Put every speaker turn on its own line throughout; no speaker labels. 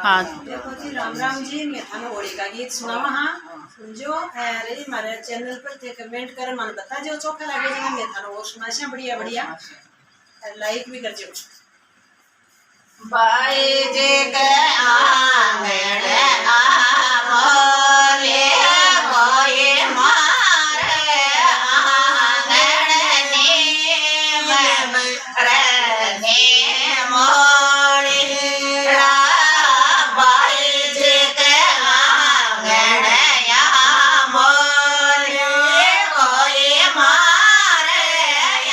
हाँ
देखो जी, राम राम जी। मैं थाने होली का गीत सुनावा। हाँ सुनजो। अरे मारे चैनल पर थे कमेंट कर मन बता जो चोखा लगे जना। मैं थाने और सुनाशा बढ़िया बढ़िया लाइक भी कर जो।
बाई जे के आंगण आमोले कोई मारे आंगण नीम रने मोड़ीड़ा। बाई जे के आंगण आमोले कोई मारे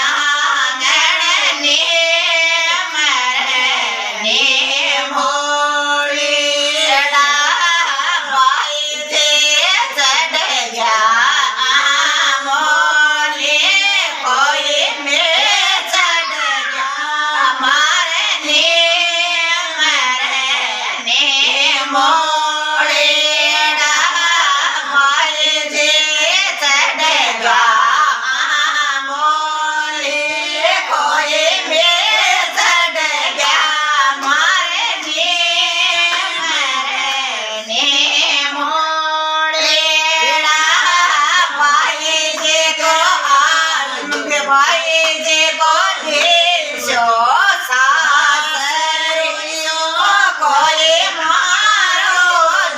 आंगण नीम रने मोड़ीड़ा। बाई जे चढ़ गया आमोले कोई में चढ़ गया मारे नीम रने मोड़ीड़ा। बाई जे चढ़ गया आमोले कोई में चढ़ गया मारे नीम रने मोड़ीड़ा। बाई जे को बाई जे को देशो सासरियो कोई मारो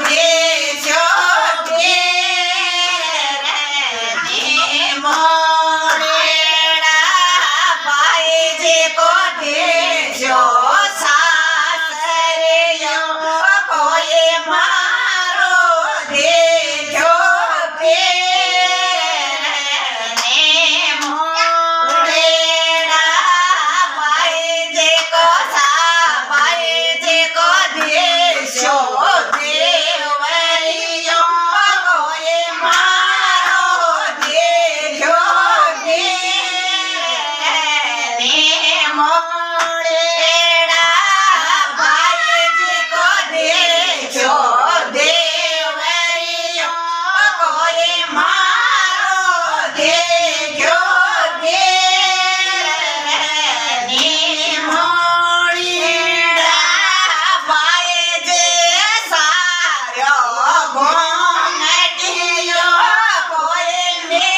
देशो तेरे मोड़ीड़ा। बाई जे को देशो सासरियो कोई मारो देशो तेरे मोड़ीड़ा। बाई जे को बाई जे को देशो देवरियो कोई मारो देशो तेरे मोड़ीड़ा। बाई जे को देशो देवरियो कोई मारो देशो तेरे मोड़ीड़ा। बाई जे सारो घोंघटियो कोई ने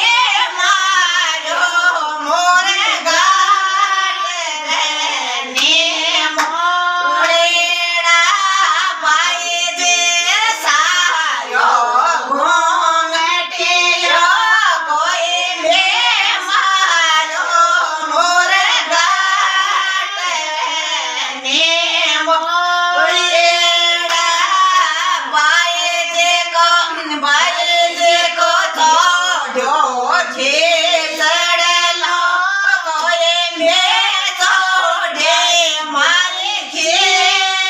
मारो मोर गाट ने मोड़ीड़ा। बाई जे सारो घोंघटियो कोई ने मारो मोर गाट ने मोड़ीड़ा। बाई जे को छोड़ो खेसड़लो कोई में छोड़े मारे खेने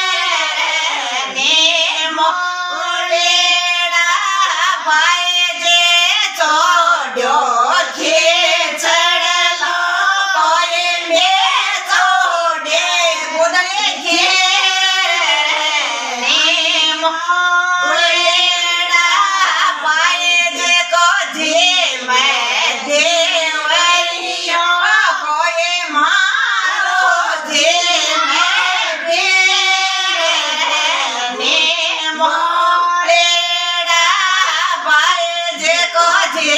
मोड़ीड़ा। बाई जे छोड़ो खेसड़लो कोई में छोड़े गुदरे खेने मोड़ीड़ा। बाई जे को जी मैं देवरियो कोई मारो जी मैं तेरे मोड़ीड़ा। बाई जे को जी